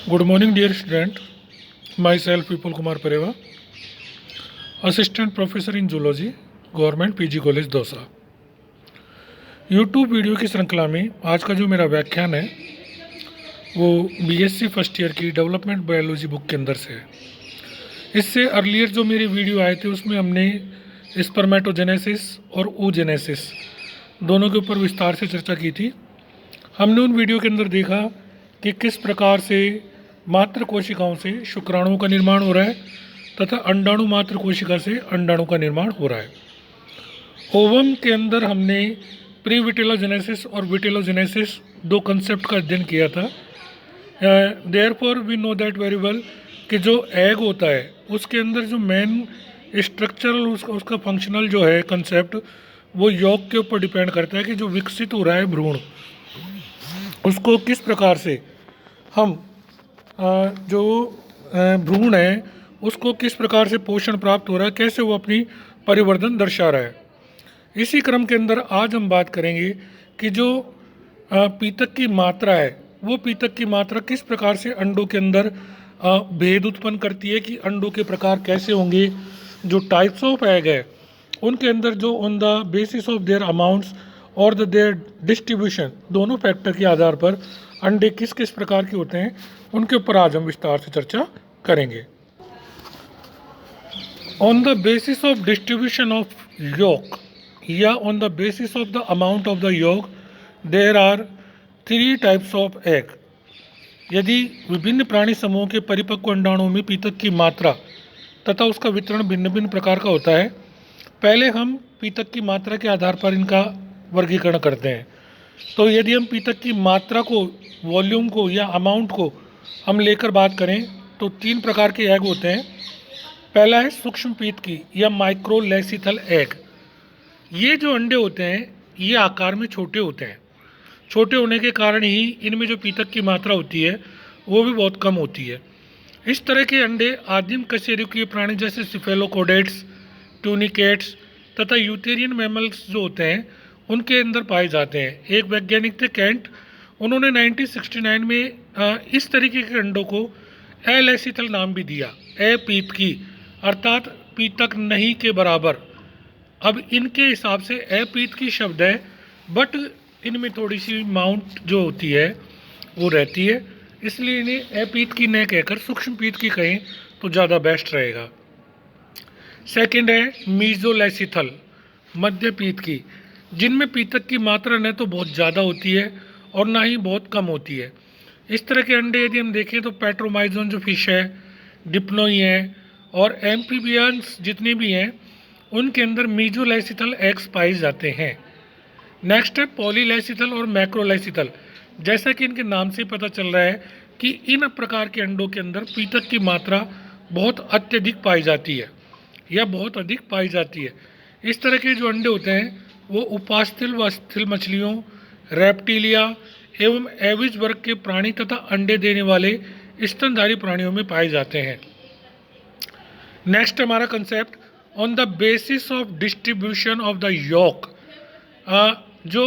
Good morning, dear student. Myself, Vipul Kumar Pareva, Assistant Professor in Zoology, Government PG College Dausa. YouTube video की श्रृंखला में आज का जो मेरा व्याख्यान है वो बीएससी फर्स्ट ईयर की डेवलपमेंट बायोलॉजी बुक के अंदर से है। इससे अर्लियर जो मेरे वीडियो आए थे उसमें हमने स्पर्मेटोजेनेसिस और oogenesis दोनों के ऊपर विस्तार से चर्चा की थी। हमने उन वीडियो के अंदर देखा कि किस प्रकार से मात्र कोशिकाओं से शुक्राणुओं का निर्माण हो रहा है तथा अंडाणु मात्र कोशिका से अंडाणु का निर्माण हो रहा है। ओवम के अंदर हमने प्री विटेलोजेनेसिस और विटेलोजेनेसिस दो कंसेप्ट का अध्ययन किया था। Therefore we know that very well कि जो एग होता है उसके अंदर जो मेन स्ट्रक्चरल उसका फंक्शनल जो है कंसेप्ट वो यॉग के ऊपर डिपेंड करता है कि जो विकसित हो रहा है भ्रूण उसको किस प्रकार से हम जो भ्रूण है उसको किस प्रकार से पोषण प्राप्त हो रहा है, कैसे वो अपनी परिवर्तन दर्शा रहा है। इसी क्रम के अंदर आज हम बात करेंगे कि जो पीतक की मात्रा है वो पीतक की मात्रा किस प्रकार से अंडों के अंदर भेद उत्पन्न करती है कि अंडों के प्रकार कैसे होंगे, जो टाइप्स ऑफ एग है उनके अंदर जो on the basis of their amounts और देयर डिस्ट्रीब्यूशन दोनों फैक्टर के आधार पर अंडे किस किस प्रकार के होते हैं उनके ऊपर आज हम विस्तार से चर्चा करेंगे। On the basis of distribution of yolk या on the basis of the amount of the yolk there are 3 types of egg. यदि विभिन्न प्राणी समूहों के परिपक्व अंडाणुओं में पीतक की मात्रा तथा उसका वितरण भिन्न भिन्न प्रकार का होता है। पहले हम पीतक की मात्रा के आधार पर इनका वर्गीकरण करते हैं। तो यदि हम पीतक की मात्रा को, वॉल्यूम को या अमाउंट को हम लेकर बात करें तो 3 प्रकार के एग होते हैं। पहला है सूक्ष्म पीतकी या माइक्रोलेसिथल एग। ये जो अंडे होते हैं ये आकार में छोटे होते हैं। छोटे होने के कारण ही इनमें जो पीतक की मात्रा होती है वो भी बहुत कम होती है। इस तरह के अंडे आदिम कशेरुकीय प्राणी जैसे सिफेलोकोडेट्स, ट्यूनिकेट्स तथा यूथेरियन मैमल्स जो होते हैं उनके अंदर पाए जाते हैं। एक वैज्ञानिक थे कैंट, उन्होंने 1969 में इस तरीके के अंडों को एलेसिथल नाम भी दिया, अपीतकी अर्थात पीतक नहीं के बराबर। अब इनके हिसाब से अपीतकी शब्द है बट इनमें थोड़ी सी माउंट जो होती है वो रहती है, इसलिए इन्हें अपीतकी न कहकर सूक्ष्म पीतकी कहें तो ज़्यादा बेस्ट रहेगा। सेकंड है मीजोलेसिथल मध्य पीतकी, जिनमें पीतक की मात्रा न तो बहुत ज़्यादा होती है और ना ही बहुत कम होती है। इस तरह के अंडे यदि हम देखें तो पैट्रोमाइजोन जो फिश है, डिप्नोई है और एम्फीबियंस जितने भी हैं उनके अंदर मीजोलेसिथल एग्स पाए जाते हैं। नेक्स्ट है पॉलीलेसिथल और मैक्रोलेसिथल। जैसा कि इनके नाम से पता चल रहा है कि इन प्रकार के अंडों के अंदर पीतक की मात्रा बहुत अत्यधिक पाई जाती है या बहुत अधिक पाई जाती है। इस तरह के जो अंडे होते हैं वो उपास्थल व स्थिल मछलियों, रेप्टिलिया एवं एविज वर्ग के प्राणी तथा अंडे देने वाले स्तनधारी प्राणियों में पाए जाते हैं। नेक्स्ट हमारा concept on the basis of distribution of the yolk. जो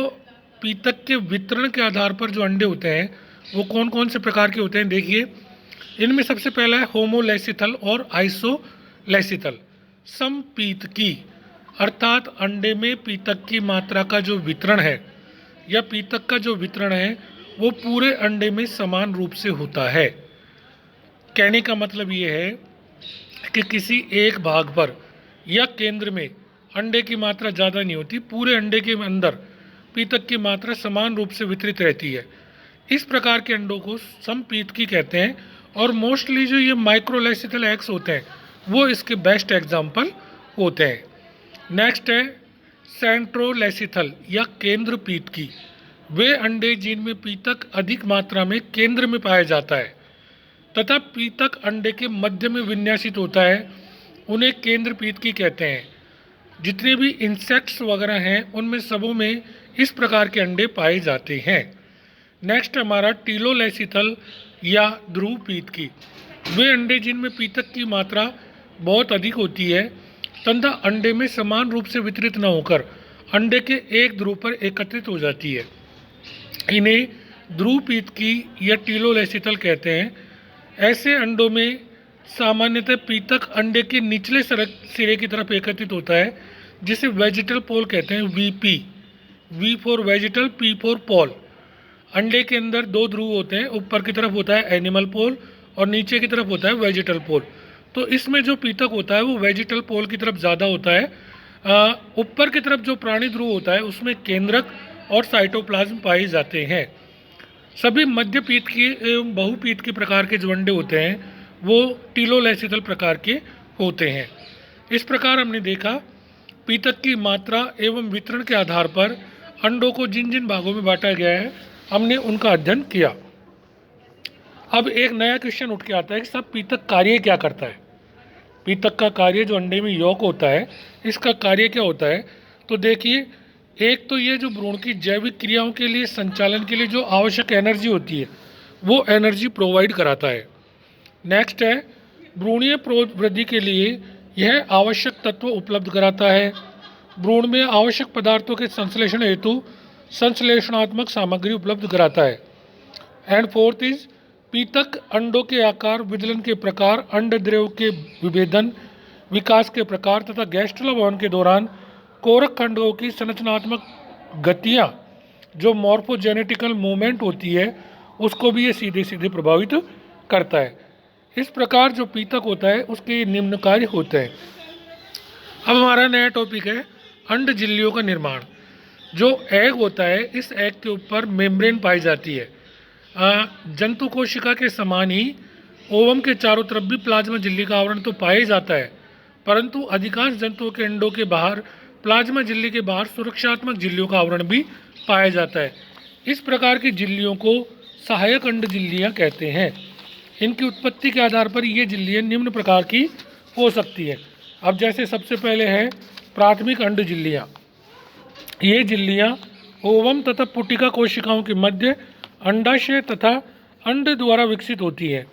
पीतक के वितरण के आधार पर जो अंडे होते हैं वो कौन कौन से प्रकार के होते हैं देखिए। इनमें सबसे पहला है होमोलेसिथल और आइसोलेसिथल। समपीतकी अर्थात अंडे में पीतक की मात्रा का जो वितरण है या पीतक का जो वितरण है वो पूरे अंडे में समान रूप से होता है। कहने का मतलब ये है कि किसी एक भाग पर या केंद्र में अंडे की मात्रा ज़्यादा नहीं होती, पूरे अंडे के अंदर पीतक की मात्रा समान रूप से वितरित रहती है। इस प्रकार के अंडों को समपीतकी कहते हैं और मोस्टली जो ये माइक्रोलेसिथल एग्स होते हैं वो इसके बेस्ट एग्जाम्पल होते हैं। नेक्स्ट है सेंट्रोलेसिथल या केंद्र पीतकी। वे अंडे जिनमें पीतक अधिक मात्रा में केंद्र में पाया जाता है तथा पीतक अंडे के मध्य में विन्यासित होता है उन्हें केंद्र पीतकी कहते हैं। जितने भी इंसेक्ट्स वगैरह हैं उनमें सबों में इस प्रकार के अंडे पाए जाते हैं। नेक्स्ट हमारा टीलोलेसिथल या ध्रुव पीतकी। वे अंडे जिनमें पीतक की मात्रा बहुत अधिक होती है तथा अंडे में समान रूप से वितरित न होकर अंडे के एक ध्रुव पर एकत्रित हो जाती है। इन्हें ध्रुव पीतकी या टीलोलेसिथल कहते हैं। ऐसे अंडों में सामान्यतः पीतक अंडे के निचले सिरे की तरफ एकत्रित होता है, जिसे वेजिटल पोल कहते हैं, VP. V for vegetal, P for pole. अंडे के अंदर दो ध्रुव होते हैं, ऊपर की तरफ होता है एनिमल पोल और नीचे की तरफ होता है वेजिटल पोल। तो इसमें जो पीतक होता है वो वेजिटल पोल की तरफ ज़्यादा होता है। ऊपर की तरफ जो प्राणी ध्रुव होता है उसमें केंद्रक और साइटोप्लाज्म पाए जाते हैं। सभी मध्य पीत की एवं बहुपीत के प्रकार के जो अंडे होते हैं वो टीलोलैसिथल प्रकार के होते हैं। इस प्रकार हमने देखा पीतक की मात्रा एवं वितरण के आधार पर अंडों को जिन जिन भागों में बांटा गया है हमने उनका अध्ययन किया। अब एक नया क्वेश्चन उठ के आता है कि सब पीतक कार्य क्या करता है। पीतक का कार्य जो अंडे में यौक होता है इसका कार्य क्या होता है। तो देखिए, एक तो ये जो भ्रूण की जैविक क्रियाओं के लिए संचालन के लिए जो आवश्यक एनर्जी होती है वो एनर्जी प्रोवाइड कराता है। नेक्स्ट है भ्रूणीय वृद्धि के लिए यह आवश्यक तत्व उपलब्ध कराता है। भ्रूण में आवश्यक पदार्थों के संश्लेषण हेतु संश्लेषणात्मक सामग्री उपलब्ध कराता है। एंड फोर्थ इज पीतक अंडों के आकार, विदलन के प्रकार, अंड द्रव के विभेदन, विकास के प्रकार तथा गैस्ट्रोलावहन के दौरान कोरक खंडों की संरचनात्मक गतियाँ जो मॉर्फोजेनेटिकल मूवमेंट होती है उसको भी ये सीधे सीधे प्रभावित करता है। इस प्रकार जो पीतक होता है उसके निम्न कार्य होते हैं। अब हमारा नया टॉपिक है अंड झिल्लियों का निर्माण। जो एग होता है इस एग के ऊपर मेम्ब्रेन पाई जाती है। जंतु कोशिका के समान ही ओवम के चारों तरफ भी प्लाज्मा झिल्ली का आवरण तो पाया जाता है, परंतु अधिकांश जंतुओं के अंडों के बाहर प्लाज्मा झिल्ली के बाहर सुरक्षात्मक झिल्लियों का आवरण भी पाया जाता है। इस प्रकार की झिल्लियों को सहायक अंड झिल्लियाँ कहते हैं। इनकी उत्पत्ति के आधार पर ये झिल्लियाँ निम्न प्रकार की हो सकती है। अब जैसे सबसे पहले है प्राथमिक अंड झिल्लियाँ। ये झिल्लियाँ ओवम तथा पुटिका कोशिकाओं के मध्य अंडाशय तथा अंड द्वारा विकसित होती है।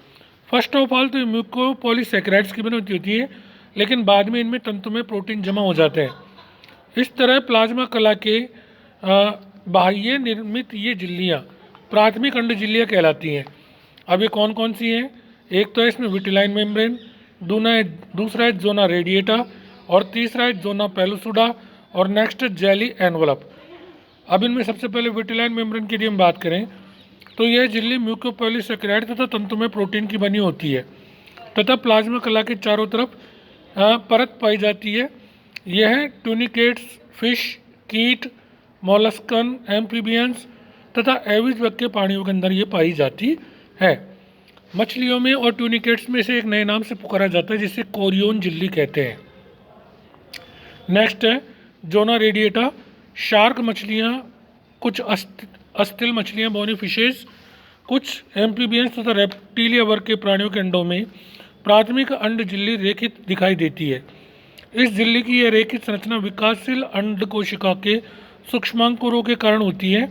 फर्स्ट ऑफ ऑल तो म्यूकोपॉलीसैकेराइड्स की बनी होती है, लेकिन बाद में इनमें तंतु में प्रोटीन जमा हो जाते हैं। इस तरह प्लाज्मा कला के बाह्य निर्मित ये झिल्लियाँ प्राथमिक अंड झिल्लियाँ कहलाती हैं। अब ये कौन कौन सी हैं? एक तो है इसमें विटिलाइन मेम्ब्रेन, दूसरा है जोना रेडिएटा और तीसरा है जोना पेलुसुडा और नेक्स्ट जेली एनवलप। अब इनमें सबसे पहले विटिलाइन मेम्ब्रेन की यदि हम बात करें तो यह झिल्ली म्यूकोपॉलीसैकेराइड तथा तंतु में प्रोटीन की बनी होती है तथा प्लाज्मा कला के चारों तरफ परत पाई जाती है। यह ट्यूनिकेट्स, फिश, कीट, मोलस्कन, एम्फीबियंस तथा एविज वर्ग के प्राणियों के अंदर ये पाई जाती है। मछलियों में और ट्यूनिकेट्स में से एक नए नाम से पुकारा जाता है जिसे कोरियोन झिल्ली कहते हैं। नेक्स्ट है जोना रेडिएटा। शार्क मछलियाँ, कुछ अस्थिल मछलियाँ, बोनी फिशेस, कुछ एम्फीबियंस तथा रेप्टिलिया वर्ग के प्राणियों के अंडों में प्राथमिक अंड झिल्ली रेखित दिखाई देती है। इस झिल्ली की यह रेखित संरचना विकासशील अंड कोशिका के सूक्ष्मांकुरों के कारण होती है।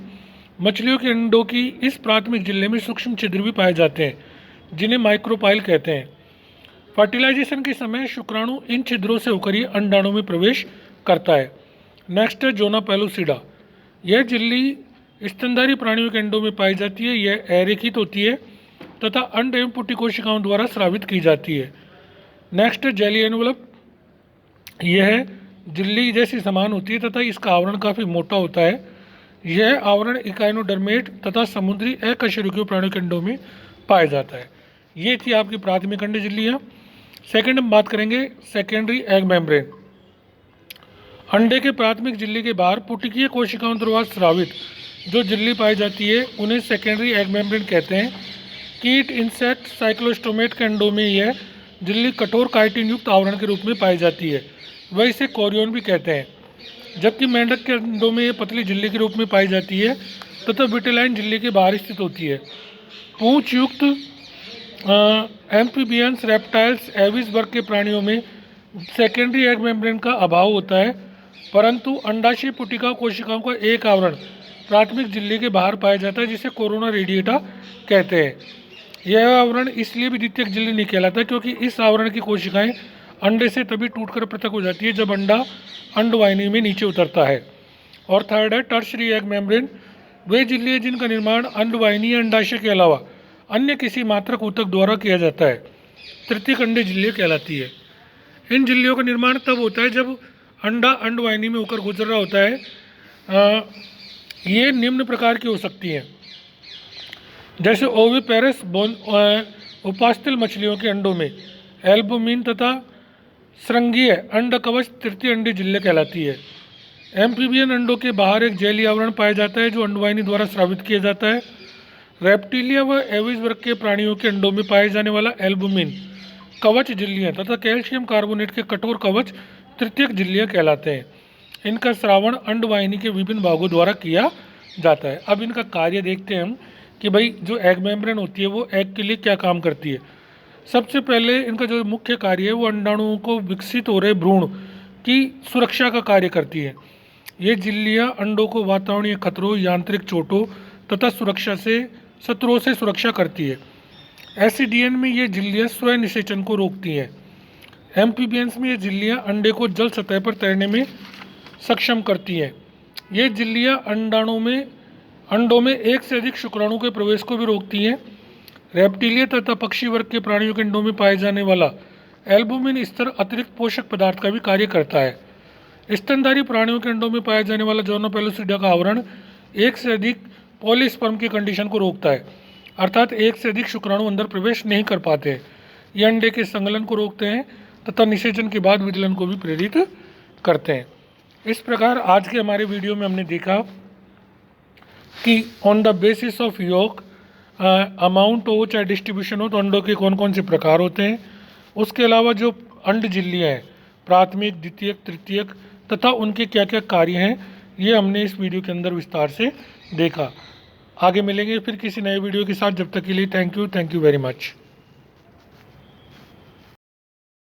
मछलियों के अंडों की इस प्राथमिक झिल्ली में सूक्ष्म छिद्र भी पाए जाते हैं जिन्हें माइक्रोपाइल कहते हैं। फर्टिलाइजेशन के समय शुक्राणु इन छिद्रों से होकर ही अंडाणु में प्रवेश करता है। नेक्स्ट है जोना पेलुसिडा। यह झिल्ली स्तनधारी प्राणियों के अंडों में पाई जाती है। यह अरेखित होती है तथा अंड एवं पुटी कोशिकाओं द्वारा स्रावित की जाती है। नेक्स्ट है जेली एनवलप। यह झिल्ली जैसी समान होती है तथा इसका आवरण काफ़ी मोटा होता है। यह आवरण इकाइनोडर्मेट तथा समुद्री अकशेरुकीय प्राणियों के अंडों में पाया जाता है। ये थी आपकी प्राथमिक अंड झिल्लियाँ। सेकेंड हम बात करेंगे सेकेंडरी एग मेम्ब्रेन। अंडे के प्राथमिक झिल्ली के बाहर पुटिकीय कोशिकाओं द्वारा स्रावित जो झिल्ली पाई जाती है उन्हें सेकेंडरी एग मेम्ब्रेन कहते हैं। कीट, इंसेक्ट, साइक्लोस्टोमेट के अंडों में यह झिल्ली कठोर काइटिन युक्त आवरण के रूप में पाई जाती है, वह इसे कोरियोन भी कहते हैं। जबकि मेंढक के अंडों में यह पतली झिल्ली के रूप में पाई जाती है तथा विटिलाइन झिल्ली के बाहर स्थित होती है। पूंछ युक्त एम्फीबियंस, रेप्टाइल्स, एविस वर्ग के प्राणियों में सेकेंडरी एग मेम्ब्रेन का अभाव होता है, परंतु अंडाशय पुटिका कोशिकाओं का एक आवरण प्राथमिक झिल्ली के बाहर पाया जाता है जिसे कोरोना रेडिएटा कहते हैं। यह आवरण इसलिए भी द्वितीयक झिल्ली नहीं कहलाता क्योंकि इस आवरण की कोशिकाएं अंडे से तभी टूटकर पृथक हो जाती है जब अंडा अंडवाहिनी में नीचे उतरता है। और थर्ड है टर्शरी एग मेम्ब्रेन। वे झिल्ली जिनका निर्माण अंडवाहिनी या अंडाशय के अलावा अन्य किसी मात्रक ऊतक द्वारा किया जाता है, तृतीयक अंडे झिल्लियाँ कहलाती है। इन झिल्लियों का निर्माण तब होता है जब अंडा अंडवाहिनी में होकर गुजर रहा होता है। ये निम्न प्रकार की हो सकती हैं, जैसे ओविपेरस उपास्थल मछलियों के अंडों में एल्बुमिन तथा श्रृंगीय अंड कवच तृतीय अंडी झिल्ली कहलाती है। एम्फीबियन अंडों के बाहर एक जेली आवरण पाया जाता है जो अंडवाहिनी द्वारा स्रावित किया जाता है। रेप्टिलिया व एविज वर्ग के प्राणियों के अंडों में पाए जाने वाला एल्बुमिन कवच झिल्लियाँ तथा कैल्शियम कार्बोनेट के कठोर कवच तृतीयक झिल्लियाँ कहलाते हैं। इनका श्रावण अंडवाहिनी के विभिन्न भागों द्वारा किया जाता है। अब इनका कार्य देखते हैं हम कि भाई जो एग मेम्ब्रेन होती है वो एग के लिए क्या काम करती है। सबसे पहले इनका जो मुख्य कार्य है वो अंडाणुओं को विकसित हो रहे भ्रूण की सुरक्षा का कार्य करती है। ये झिल्लियाँ अंडों को वातावरणीय खतरों, यांत्रिक चोटों तथा शत्रुओं से सुरक्षा करती है। एसिडियन में ये झिल्लियाँ स्वयं निषेचन को रोकती हैं। एम्फीबियंस में ये झिल्लियाँ अंडे को जल सतह पर तैरने में सक्षम करती हैं। ये झिल्लियाँ अंडों में एक से अधिक शुक्राणु के प्रवेश को भी रोकती हैं। रेप्टिलिया तथा पक्षी वर्ग के प्राणियों के अंडों में पाए जाने वाला एल्बुमिन स्तर अतिरिक्त पोषक पदार्थ का भी कार्य करता है। स्तनधारी प्राणियों के अंडों में पाया जाने वाला जोनो पेलुसिडा का आवरण एक से अधिक पॉलीस्पर्म की कंडीशन को रोकता है, अर्थात एक से अधिक शुक्राणु अंदर प्रवेश नहीं कर पाते। ये अंडे के संगलन को रोकते हैं तथा निषेचन के बाद विदलन को भी प्रेरित करते हैं। इस प्रकार आज के हमारे वीडियो में हमने देखा कि on the basis of York amount हो चाहे डिस्ट्रीब्यूशन हो तो अंडों के कौन कौन से प्रकार होते हैं। उसके अलावा जो अंड झिल्लियाँ हैं प्राथमिक, द्वितीयक, तृतीयक तथा उनके क्या क्या कार्य हैं, ये हमने इस वीडियो के अंदर विस्तार से देखा। आगे मिलेंगे फिर किसी नए वीडियो के साथ। जब तक के लिए थैंक यू वेरी मच।